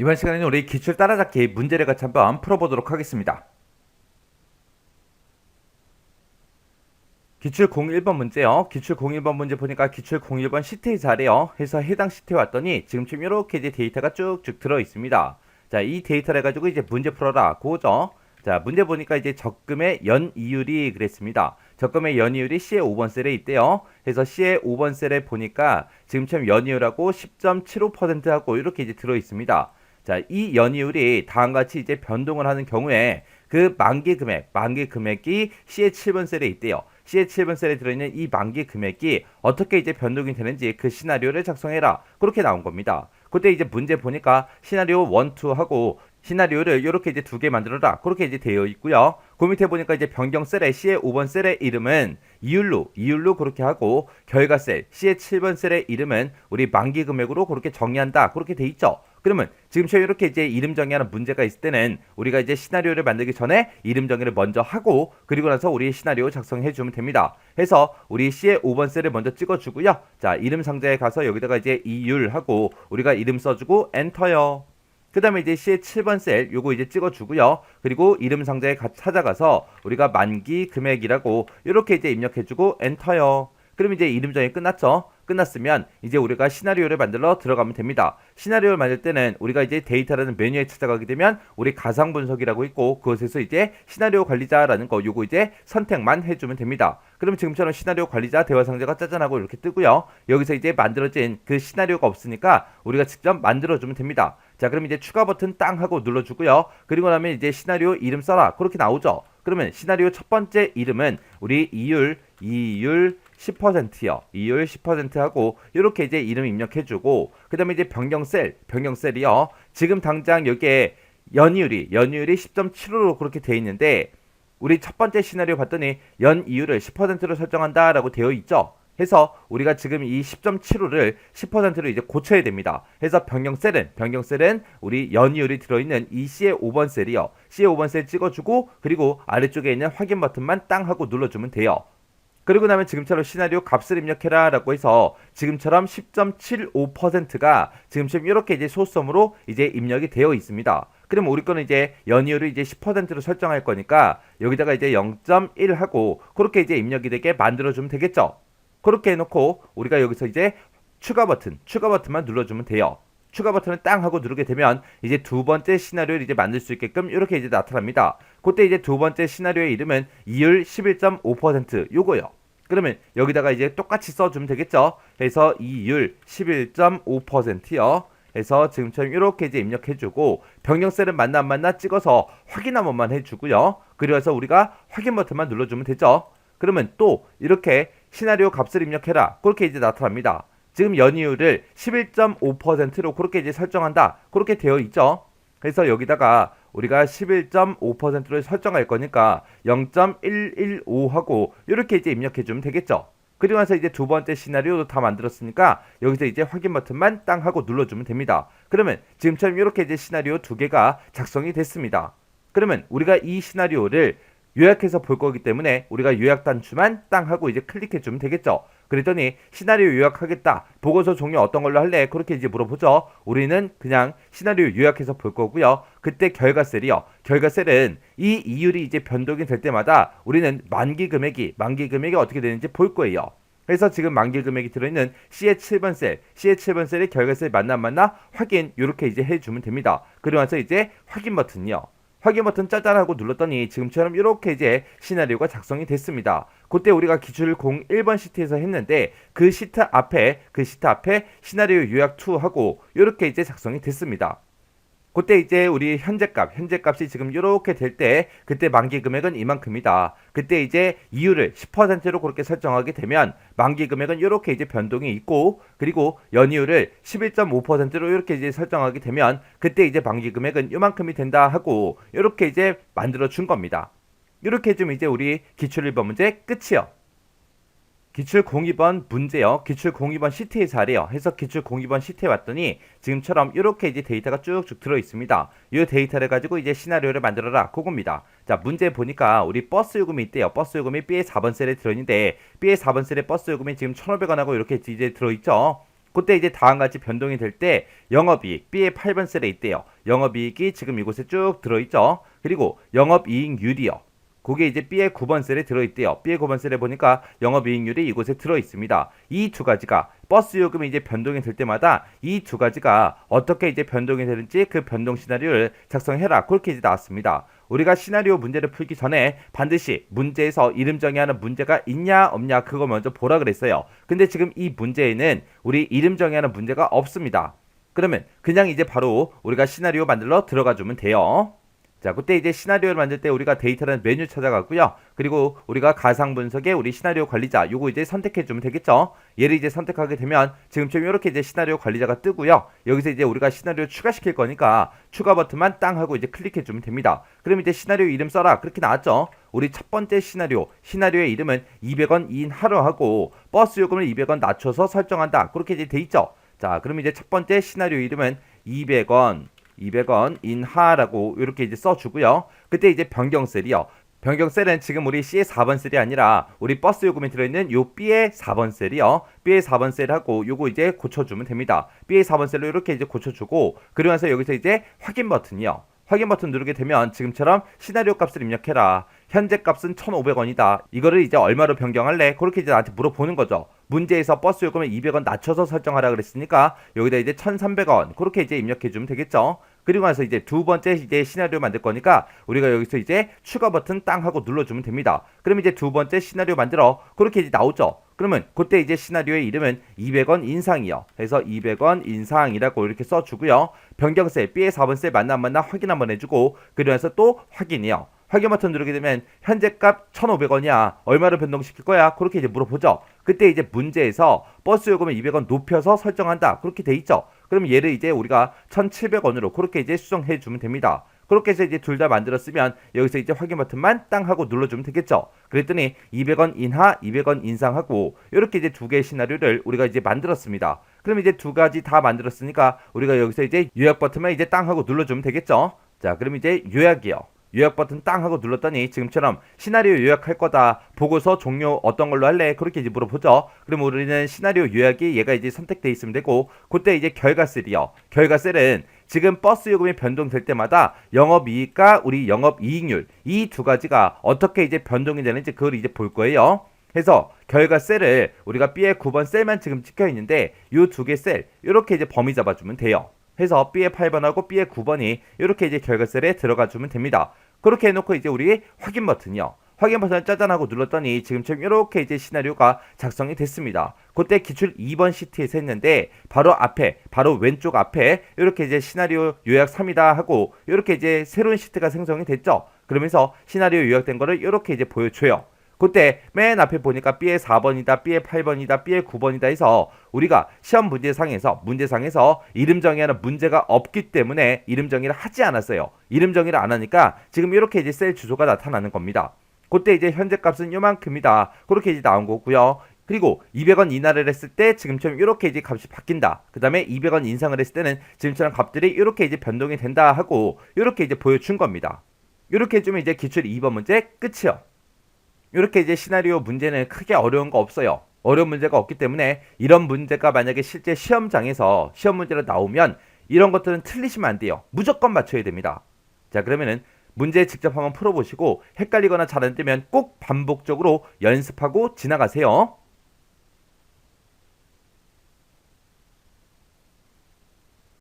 이번 시간에는 우리 기출 따라잡기 문제를 같이 한번 풀어보도록 하겠습니다. 기출 01번 문제요. 기출 01번 문제 보니까 기출 01번 시트의 자리요. 해서 해당 시트에 왔더니 지금쯤 이렇게 이제 데이터가 쭉쭉 들어 있습니다. 자, 이 데이터를 가지고 이제 문제 풀어라. 그거죠. 자, 문제 보니까 이제 적금의 연이율이 그랬습니다. 적금의 연이율이 C의 5번 셀에 있대요. 그래서 C의 5번 셀에 보니까 지금처럼 연이율하고 10.75%하고 이렇게 이제 들어 있습니다. 자, 이 연이율이 다음과 같이 이제 변동을 하는 경우에 그 만기 금액이 C의 7번 셀에 있대요. C의 7번 셀에 들어있는 이 만기 금액이 어떻게 이제 변동이 되는지 그 시나리오를 작성해라. 그렇게 나온 겁니다. 그때 이제 문제 보니까 시나리오 1, 2 하고 시나리오를 이렇게 이제 두 개 만들어라. 그렇게 이제 되어 있고요. 그 밑에 보니까 이제 변경 셀의 C의 5번 셀의 이름은 이율로 그렇게 하고 결과 셀 C의 7번 셀의 이름은 우리 만기 금액으로 그렇게 정의한다. 그렇게 돼 있죠. 그러면 지금처럼 이렇게 이제 이름 정의하는 문제가 있을 때는 우리가 이제 시나리오를 만들기 전에 이름 정의를 먼저 하고 그리고 나서 우리 시나리오 작성해 주면 됩니다. 해서 우리 C의 5번 셀을 먼저 찍어 주고요. 자, 이름 상자에 가서 여기다가 이제 이율하고 우리가 이름 써주고 엔터요. 그 다음에 이제 C의 7번 셀 요거 이제 찍어주고요. 그리고 이름 상자에 찾아가서 우리가 만기 금액이라고 이렇게 이제 입력해주고 엔터요. 그럼 이제 이름 정의 끝났죠? 끝났으면 이제 우리가 시나리오를 만들러 들어가면 됩니다. 시나리오를 만들 때는 우리가 이제 데이터라는 메뉴에 찾아가게 되면 우리 가상 분석이라고 있고 그것에서 이제 시나리오 관리자라는 거 요거 이제 선택만 해주면 됩니다. 그럼 지금처럼 시나리오 관리자 대화 상자가 짜잔하고 이렇게 뜨고요. 여기서 이제 만들어진 그 시나리오가 없으니까 우리가 직접 만들어주면 됩니다. 자, 그럼 이제 추가 버튼 땅 하고 눌러주고요. 그리고 나면 이제 시나리오 이름 써라. 그렇게 나오죠. 그러면 시나리오 첫 번째 이름은 우리 이율 10%요. 이율 10% 하고 이렇게 이제 이름 입력해주고 그 다음에 이제 변경셀이요. 지금 당장 여기에 연이율이 10.75로 그렇게 돼 있는데 우리 첫 번째 시나리오 봤더니 연이율을 10%로 설정한다라고 되어 있죠. 해서 우리가 지금 이 10.75를 10%로 이제 고쳐야 됩니다. 해서 변경셀은 우리 연이율이 들어있는 이 C의 5번 셀이요. C의 5번 셀 찍어주고 그리고 아래쪽에 있는 확인 버튼만 땅 하고 눌러주면 돼요. 그리고 나면 지금처럼 시나리오 값을 입력해라 라고 해서 지금처럼 10.75%가 지금처럼 이렇게 이제 소수점으로 이제 입력이 되어 있습니다. 그럼 우리 거는 이제 연이율을 이제 10%로 설정할 거니까 여기다가 이제 0.1 하고 그렇게 이제 입력이 되게 만들어주면 되겠죠. 그렇게 해놓고 우리가 여기서 이제 추가 버튼만 눌러주면 돼요. 추가 버튼을 땅 하고 누르게 되면 이제 두 번째 시나리오를 이제 만들 수 있게끔 이렇게 이제 나타납니다. 그때 이제 두 번째 시나리오의 이름은 이율 11.5% 요거요. 그러면 여기다가 이제 똑같이 써주면 되겠죠. 그래서 이율 11.5%요. 해서 지금처럼 이렇게 이제 입력해주고 변경셀은 맞나 안 맞나 찍어서 확인 한 번만 해주고요. 그래서 우리가 확인 버튼만 눌러주면 되죠. 그러면 또 이렇게 시나리오 값을 입력해라. 그렇게 이제 나타납니다. 지금 연이율을 11.5%로 그렇게 이제 설정한다. 그렇게 되어 있죠. 그래서 여기다가 우리가 11.5%를 설정할 거니까 0.115 하고 이렇게 이제 입력해 주면 되겠죠. 그리고 나서 이제 두 번째 시나리오도 다 만들었으니까 여기서 이제 확인 버튼만 땅 하고 눌러주면 됩니다. 그러면 지금처럼 이렇게 이제 시나리오 두 개가 작성이 됐습니다. 그러면 우리가 이 시나리오를 요약해서 볼 거기 때문에 우리가 요약 단추만 땅 하고 이제 클릭해 주면 되겠죠. 그랬더니 시나리오 요약하겠다. 보고서 종류 어떤 걸로 할래? 그렇게 이제 물어보죠. 우리는 그냥 시나리오 요약해서 볼 거고요. 그때 결과셀이요. 결과셀은 이 이율이 이제 변동이 될 때마다 우리는 만기 금액이 어떻게 되는지 볼 거예요. 그래서 지금 만기 금액이 들어있는 C의 7번 셀의 결과셀 맞나 안 맞나 확인 이렇게 이제 해주면 됩니다. 그리고 나서 이제 확인 버튼이요. 확인 버튼 짜잔 하고 눌렀더니 지금처럼 이렇게 이제 시나리오가 작성이 됐습니다. 그때 우리가 기출 01번 시트에서 했는데 그 시트 앞에 시나리오 요약 2 하고 이렇게 이제 작성이 됐습니다. 그때 이제 우리 현재값이 지금 이렇게 될 때 그때 만기 금액은 이만큼이다. 그때 이제 이율을 10%로 그렇게 설정하게 되면 만기 금액은 이렇게 이제 변동이 있고 그리고 연이율을 11.5%로 이렇게 이제 설정하게 되면 그때 이제 만기 금액은 이만큼이 된다 하고 이렇게 이제 만들어 준 겁니다. 이렇게 해주면 이제 우리 기출 1번 문제 끝이요. 기출 02번 문제요. 기출 02번 시트의 자리요. 해서 기출 02번 시트에 왔더니 지금처럼 이렇게 이제 데이터가 쭉쭉 들어 있습니다. 이 데이터를 가지고 이제 시나리오를 만들어라. 그겁니다. 자, 문제 보니까 우리 버스 요금이 있대요. 버스 요금이 B의 4번 셀에 들어있는데 B의 4번 셀에 버스 요금이 지금 1,500원하고 이렇게 이제 들어있죠. 그때 이제 다음과 같이 변동이 될 때 영업이익 B의 8번 셀에 있대요. 영업이익이 지금 이곳에 쭉 들어있죠. 그리고 영업이익률이요. 그게 이제 B의 9번 셀에 들어있대요. B의 9번 셀에 보니까 영업이익률이 이곳에 들어있습니다. 이 두 가지가 버스 요금이 이제 변동이 될 때마다 이 두 가지가 어떻게 이제 변동이 되는지 그 변동 시나리오를 작성해라. 그렇게 이제 나왔습니다. 우리가 시나리오 문제를 풀기 전에 반드시 문제에서 이름 정의하는 문제가 있냐 없냐 그거 먼저 보라 그랬어요. 근데 지금 이 문제에는 우리 이름 정의하는 문제가 없습니다. 그러면 그냥 이제 바로 우리가 시나리오 만들러 들어가 주면 돼요. 자, 그때 이제 시나리오를 만들 때 우리가 데이터라는 메뉴 찾아가고요. 그리고 우리가 가상 분석에 우리 시나리오 관리자 요거 이제 선택해 주면 되겠죠. 얘를 이제 선택하게 되면 지금처럼 이렇게 이제 시나리오 관리자가 뜨고요. 여기서 이제 우리가 시나리오 추가시킬 거니까 추가 버튼만 땅 하고 이제 클릭해 주면 됩니다. 그럼 이제 시나리오 이름 써라. 그렇게 나왔죠. 우리 첫 번째 시나리오의 이름은 200원 인하로 하고 버스 요금을 200원 낮춰서 설정한다. 그렇게 이제 돼 있죠. 자, 그럼 이제 첫 번째 시나리오 이름은 200원 인하라고 이렇게 이제 써주고요. 그때 이제 변경셀이요. 변경셀은 지금 우리 C의 4번 셀이 아니라 우리 버스 요금이 들어있는 요 B의 4번 셀이요. B의 4번 셀하고 요거 이제 고쳐주면 됩니다. B의 4번 셀로 이렇게 이제 고쳐주고 그러고 나서 여기서 이제 확인 버튼이요. 확인 버튼 누르게 되면 지금처럼 시나리오 값을 입력해라. 현재 값은 1,500원이다. 이거를 이제 얼마로 변경할래? 그렇게 이제 나한테 물어보는 거죠. 문제에서 버스 요금을 200원 낮춰서 설정하라 그랬으니까 여기다 이제 1,300원 그렇게 이제 입력해 주면 되겠죠. 그리고 나서 이제 두 번째 이제 시나리오 만들 거니까 우리가 여기서 이제 추가 버튼 땅 하고 눌러주면 됩니다. 그럼 이제 두 번째 시나리오 만들어 그렇게 이제 나오죠. 그러면 그때 이제 시나리오의 이름은 200원 인상이요. 그래서 200원 인상이라고 이렇게 써주고요. 변경셀 B의 4번 셀 맞나 안 맞나 확인 한번 해주고 그러면서 또 확인이요. 확인 버튼 누르게 되면 현재 값 1,500원이야. 얼마로 변동시킬 거야? 그렇게 이제 물어보죠. 그때 이제 문제에서 버스 요금을 200원 높여서 설정한다. 그렇게 돼 있죠. 그럼 얘를 이제 우리가 1,700원으로 그렇게 이제 수정해 주면 됩니다. 그렇게 해서 이제 둘 다 만들었으면 여기서 이제 확인 버튼만 땅 하고 눌러주면 되겠죠. 그랬더니 200원 인하, 200원 인상하고 이렇게 이제 두 개의 시나리오를 우리가 이제 만들었습니다. 그럼 이제 두 가지 다 만들었으니까 우리가 여기서 이제 요약 버튼만 이제 땅 하고 눌러주면 되겠죠. 자, 그럼 이제 요약이요. 요약 버튼 땅 하고 눌렀더니 지금처럼 시나리오 요약할 거다. 보고서 종료 어떤 걸로 할래? 그렇게 이제 물어보죠. 그럼 우리는 시나리오 요약이 얘가 이제 선택돼 있으면 되고 그때 이제 결과셀이요. 결과셀은 지금 버스 요금이 변동될 때마다 영업이익과 우리 영업이익률 이 두 가지가 어떻게 이제 변동이 되는지 그걸 이제 볼 거예요. 해서 결과 셀을 우리가 B의 9번 셀만 지금 찍혀 있는데 이 두 개 셀 이렇게 이제 범위 잡아주면 돼요. 해서 B의 8번하고 B의 9번이 이렇게 이제 결과셀에 들어가 주면 됩니다. 그렇게 해놓고 이제 우리 확인 버튼이요. 확인 버튼 짜잔 하고 눌렀더니 지금처럼 이렇게 이제 시나리오가 작성이 됐습니다. 그때 기출 2번 시트에서 했는데 바로 앞에, 바로 왼쪽 앞에 이렇게 이제 시나리오 요약 3이다 하고 이렇게 이제 새로운 시트가 생성이 됐죠. 그러면서 시나리오 요약된 거를 이렇게 이제 보여줘요. 그때 맨 앞에 보니까 B의 4번이다, B의 8번이다, B의 9번이다 해서 우리가 시험 문제상에서 이름 정의하는 문제가 없기 때문에 이름 정의를 하지 않았어요. 이름 정의를 안 하니까 지금 이렇게 이제 셀 주소가 나타나는 겁니다. 그때 이제 현재 값은 요만큼이다. 그렇게 이제 나온 거고요. 그리고 200원 인하를 했을 때 지금처럼 이렇게 이제 값이 바뀐다. 그 다음에 200원 인상을 했을 때는 지금처럼 값들이 이렇게 이제 변동이 된다 하고 이렇게 이제 보여준 겁니다. 이렇게 해주면 이제 기출 2번 문제 끝이요. 이렇게 이제 시나리오 문제는 크게 어려운 거 없어요. 어려운 문제가 없기 때문에 이런 문제가 만약에 실제 시험장에서 시험 문제로 나오면 이런 것들은 틀리시면 안 돼요. 무조건 맞춰야 됩니다. 자, 그러면은 문제 직접 한번 풀어보시고 헷갈리거나 잘 안 되면 꼭 반복적으로 연습하고 지나가세요.